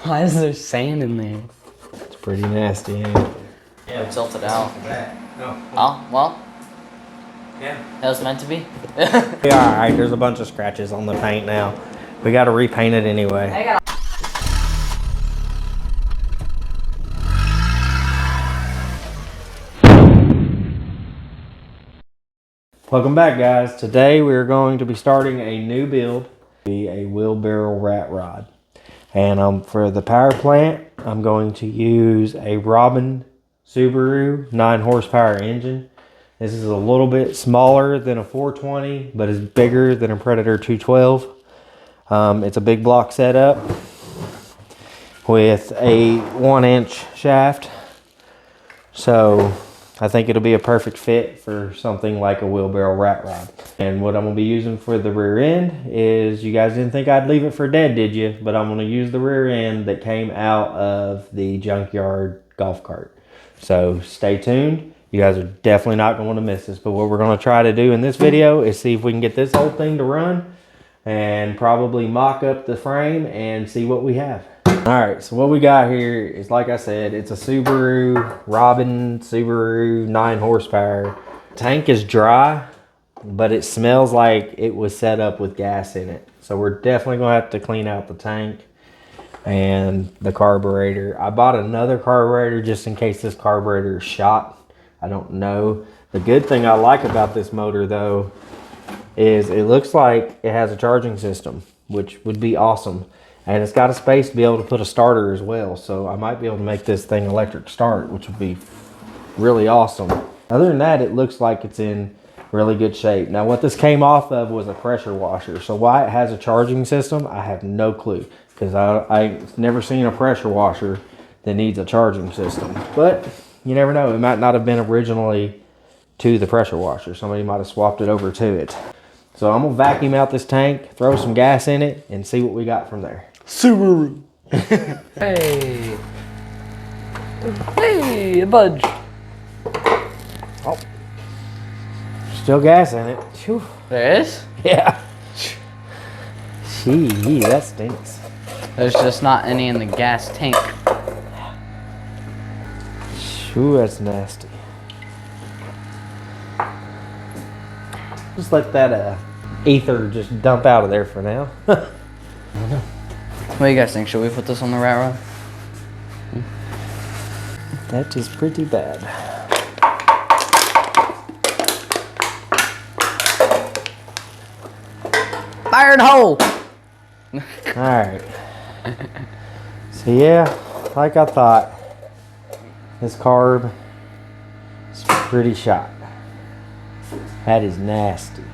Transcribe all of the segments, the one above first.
Why is there sand in there? It's pretty nasty, ain't it? Yeah, tilt it out. Oh. Oh, well. Yeah. That was meant to be. Yeah, alright, there's a bunch of scratches on the paint now. We gotta repaint it anyway. Welcome back, guys. Today we're going to be starting a new build, a wheelbarrow rat rod. And for the power plant, I'm going to use a Robin Subaru 9 horsepower engine. This is a little bit smaller than a 420, but is bigger than a Predator 212. It's a big block setup with a 1-inch shaft. So I think it'll be a perfect fit for something like a wheelbarrow rat rod. And what I'm gonna be using for the rear end is, you guys didn't think I'd leave it for dead, did you? But I'm gonna use the rear end that came out of the junkyard golf cart. So stay tuned. You guys are definitely not gonna wanna miss this. But what we're gonna try to do in this video is see if we can get this whole thing to run and probably mock up the frame and see what we have. All right, so what we got here is, like I said, it's a Subaru, Robin Subaru 9 horsepower. Tank is dry, but it smells like it was set up with gas in it. So we're definitely gonna have to clean out the tank and the carburetor. I bought another carburetor just in case this carburetor is shot. I don't know. The good thing I like about this motor though is it looks like it has a charging system, which would be awesome. And it's got a space to be able to put a starter as well. So I might be able to make this thing electric start, which would be really awesome. Other than that, it looks like it's in really good shape. Now what this came off of was a pressure washer. So why it has a charging system, I have no clue. Because I've never seen a pressure washer that needs a charging system. But you never know, it might not have been originally to the pressure washer. Somebody might have swapped it over to it. So I'm gonna vacuum out this tank, throw some gas in it, and see what we got from there. Subaru. Hey. Hey, a budge. Oh. Still gas in it. Whew. There is? Yeah. Gee, that stinks. There's just not any in the gas tank. Ooh, that's nasty. Just let that ether just dump out of there for now. I don't know. What do you guys think? Should we put this on the rat rod? That is pretty bad. Fire in the hole! Alright. So yeah, like I thought, this carb is pretty shot. That is nasty.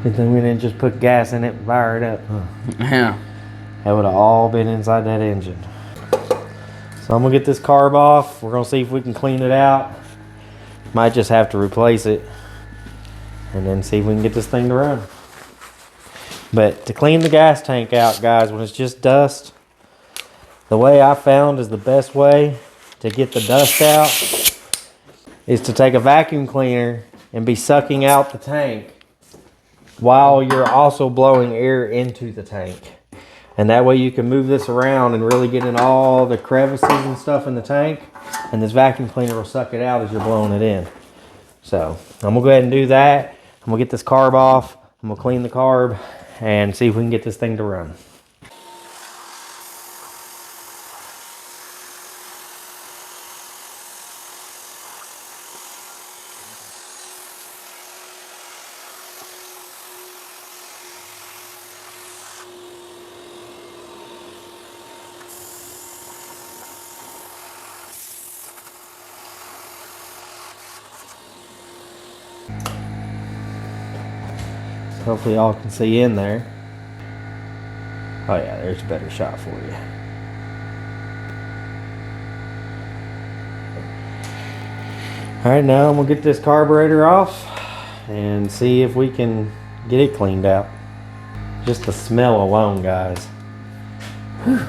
Good thing we didn't just put gas in it and fire it up. Huh? Yeah. That would have all been inside that engine. So I'm gonna get this carb off. We're gonna see if we can clean it out. Might just have to replace it. And then see if we can get this thing to run. But to clean the gas tank out, guys, when it's just dust, the way I found is the best way to get the dust out is to take a vacuum cleaner and be sucking out the tank while you're also blowing air into the tank. And that way you can move this around and really get in all the crevices and stuff in the tank, and this vacuum cleaner will suck it out as you're blowing it in. So I'm gonna go ahead and do that. I'm gonna get this carb off, I'm gonna clean the carb and see if we can get this thing to run. Hopefully y'all can see in there. Oh yeah, there's a better shot for you. Alright, now I'm gonna get this carburetor off and see if we can get it cleaned out. Just the smell alone, guys. Whew.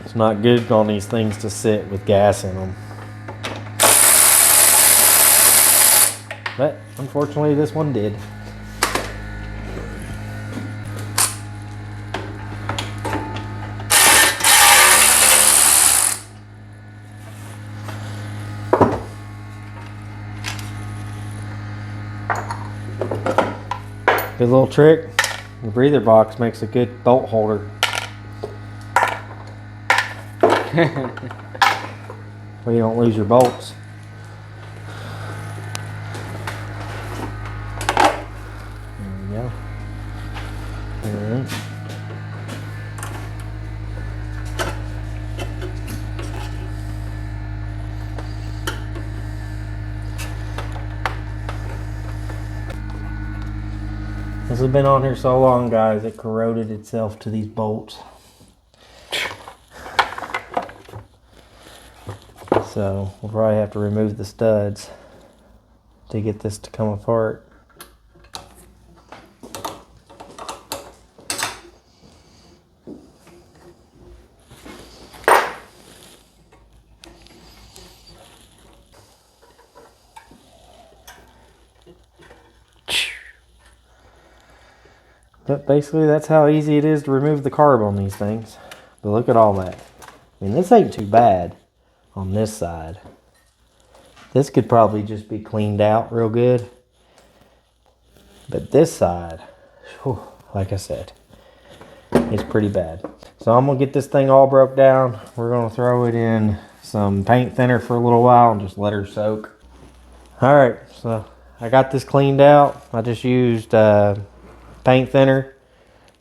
It's not good on these things to sit with gas in them. but unfortunately this one did. Good little trick. The breather box makes a good bolt holder. Well, you don't lose your bolts. There we go. Alright. This has been on here so long, guys, it corroded itself to these bolts. So we'll probably have to remove the studs to get this to come apart. But basically that's how easy it is to remove the carb on these things. But look at all that. I mean, this ain't too bad on this side. This could probably just be cleaned out real good. But this side, whew, like I said, it's pretty bad. So I'm gonna get this thing all broke down. We're gonna throw it in some paint thinner for a little while and just let her soak. All right, so I got this cleaned out. I just used paint thinner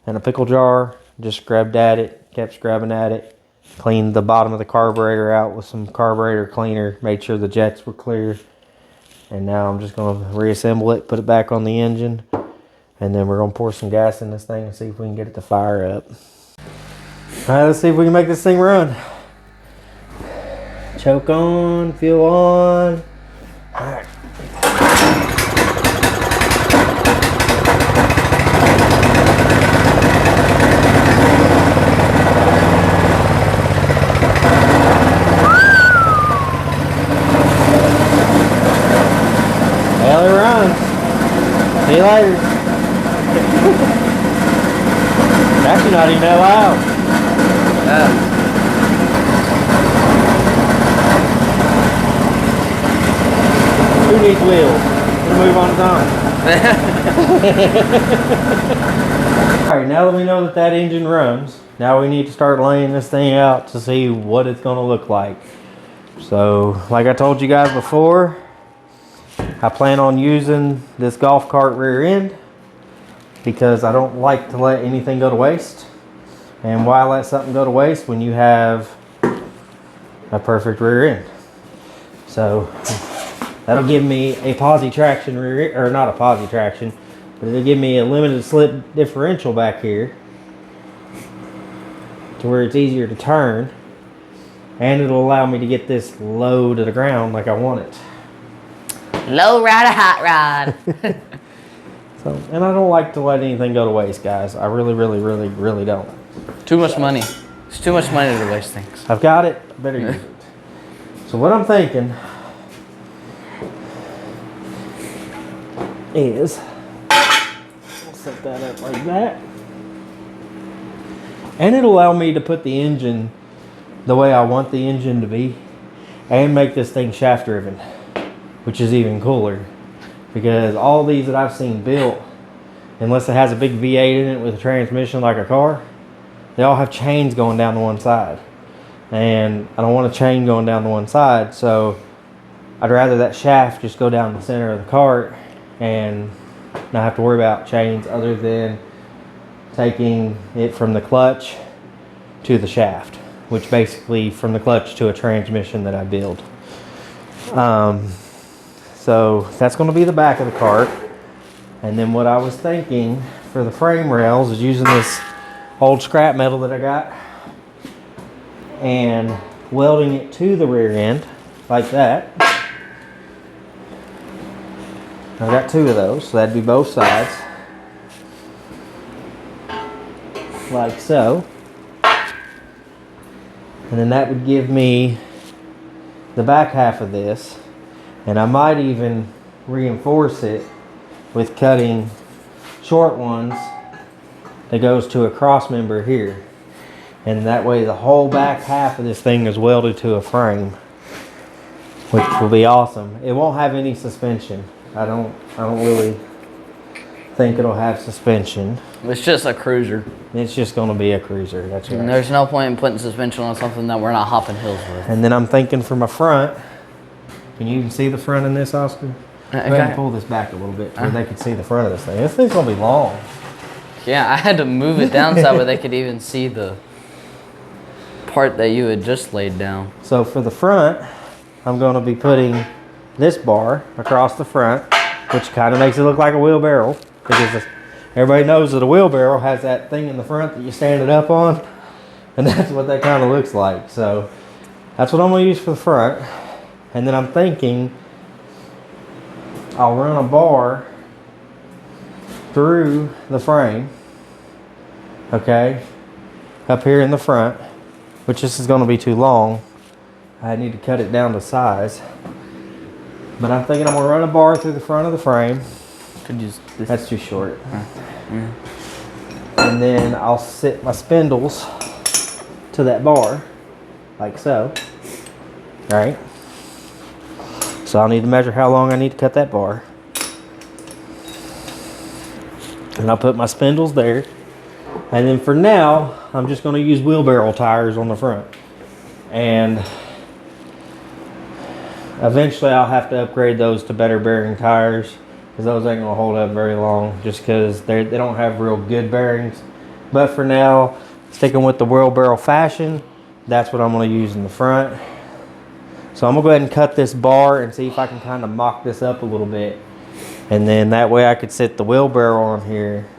and a pickle jar, just scrubbed at it, kept scrubbing at it, cleaned the bottom of the carburetor out with some carburetor cleaner, made sure the jets were clear, and now I'm just going to reassemble it, put it back on the engine, and then we're going to pour some gas in this thing and see if we can get it to fire up. All right, let's see if we can make this thing run. Choke on, fuel on. All right. Well, it runs. See you later. It's actually not even that loud. Yeah. Who needs wheels? We'll move on its own. Alright, now that we know that engine runs, now we need to start laying this thing out to see what it's going to look like. So, like I told you guys before, I plan on using this golf cart rear end because I don't like to let anything go to waste. And why let something go to waste when you have a perfect rear end? So that'll give me a posi traction rear, or not a posi traction, but it'll give me a limited slip differential back here to where it's easier to turn, and it'll allow me to get this low to the ground like I want it. Low ride a hot rod. So, and I don't like to let anything go to waste, guys. I really don't. Too much money. It's too much money to waste things. I've got it, I better use it. So what I'm thinking is, I'll set that up like that. And it'll allow me to put the engine the way I want the engine to be and make this thing shaft driven, which is even cooler. Because all these that I've seen built, unless it has a big V8 in it with a transmission like a car, they all have chains going down to one side. And I don't want a chain going down to one side, so I'd rather that shaft just go down the center of the cart and not have to worry about chains other than taking it from the clutch to the shaft, which basically from the clutch to a transmission that I build. So that's going to be the back of the cart. And then what I was thinking for the frame rails is using this old scrap metal that I got and welding it to the rear end like that. I've got two of those, so that'd be both sides. Like so. And then that would give me the back half of this. And I might even reinforce it with cutting short ones that goes to a cross member here. And that way the whole back half of this thing is welded to a frame, which will be awesome. It won't have any suspension. I don't really think it'll have suspension. It's just a cruiser. It's just going to be a cruiser. That's right. And there's no point in putting suspension on something that we're not hopping hills with. And then I'm thinking for my front. Can you even see the front in this, Oscar? Go ahead and pull this back a little bit so they can see the front of this thing. This thing's going to be long. Yeah, I had to move it down so where they could even see the part that you had just laid down. So for the front, I'm going to be putting this bar across the front, which kind of makes it look like a wheelbarrow, because everybody knows that a wheelbarrow has that thing in the front that you stand it up on, and that's what that kind of looks like. So that's what I'm going to use for the front. And then I'm thinking I'll run a bar through the frame, okay, up here in the front, which this is going to be too long. I need to cut it down to size. But I'm thinking I'm going to run a bar through the front of the frame. That's too short. And then I'll sit my spindles to that bar, like so. All right. So I'll need to measure how long I need to cut that bar. And I'll put my spindles there. And then for now, I'm just going to use wheelbarrow tires on the front. And eventually I'll have to upgrade those to better bearing tires, because those ain't going to hold up very long, just because they don't have real good bearings. But for now, sticking with the wheelbarrow fashion, that's what I'm going to use in the front. So I'm going to go ahead and cut this bar and see if I can kind of mock this up a little bit. And then that way I could sit the wheelbarrow on here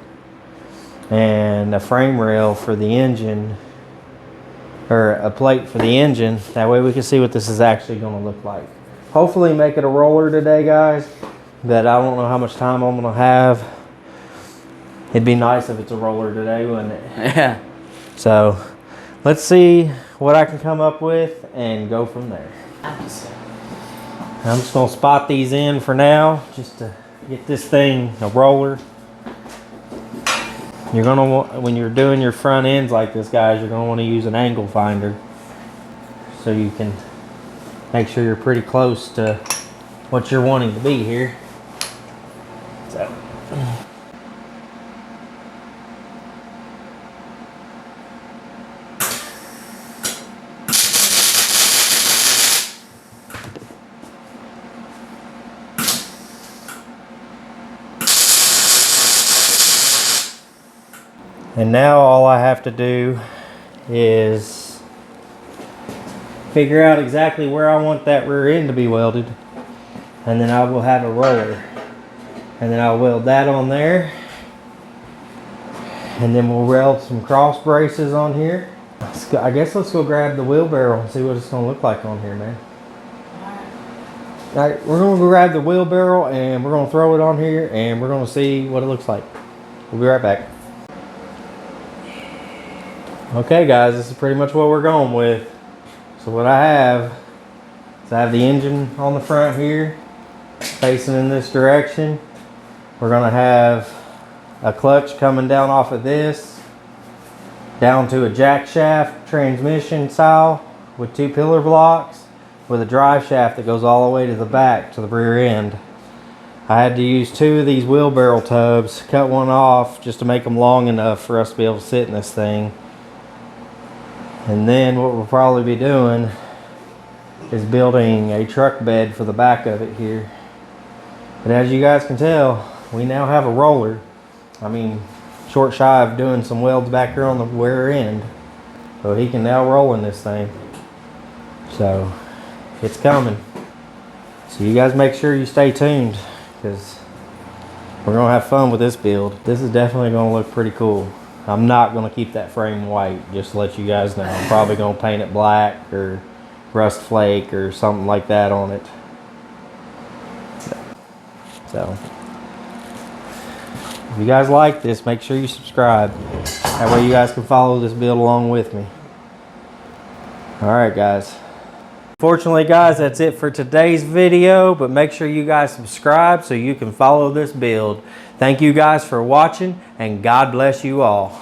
and a frame rail for the engine, or a plate for the engine. That way we can see what this is actually going to look like. Hopefully make it a roller today, guys, but I don't know how much time I'm going to have. It'd be nice if it's a roller today, wouldn't it? Yeah. So let's see what I can come up with and go from there. I'm just going to spot these in for now, just to get this thing a roller. You're going to want, when you're doing your front ends like this, guys, you're going to want to use an angle finder so you can make sure you're pretty close to what you're wanting to be here. So. And now all I have to do is figure out exactly where I want that rear end to be welded. And then I will have a roller. And then I'll weld that on there. And then we'll weld some cross braces on here. I guess let's go grab the wheelbarrow and see what it's going to look like on here, man. All right, we're going to go grab the wheelbarrow and we're going to throw it on here and we're going to see what it looks like. We'll be right back. Okay guys, this is pretty much what we're going with. So what I have is I have the engine on the front here, facing in this direction. We're gonna have a clutch coming down off of this, down to a jack shaft transmission style with 2 pillar blocks, with a drive shaft that goes all the way to the back, to the rear end. I had to use 2 of these wheelbarrow tubs, cut one off just to make them long enough for us to be able to sit in this thing. And then what we'll probably be doing is building a truck bed for the back of it here. But as you guys can tell, we now have a roller. I mean, short shy of doing some welds back here on the rear end. So he can now roll in this thing. So it's coming. So you guys make sure you stay tuned, because we're gonna have fun with this build. This is definitely gonna look pretty cool. I'm not going to keep that frame white, just to let you guys know. I'm probably going to paint it black or rust flake or something like that on it. So, if you guys like this, make sure you subscribe. That way you guys can follow this build along with me. Alright guys, Fortunately, guys, that's it for today's video, but make sure you guys subscribe so you can follow this build. Thank you guys for watching, and God bless you all.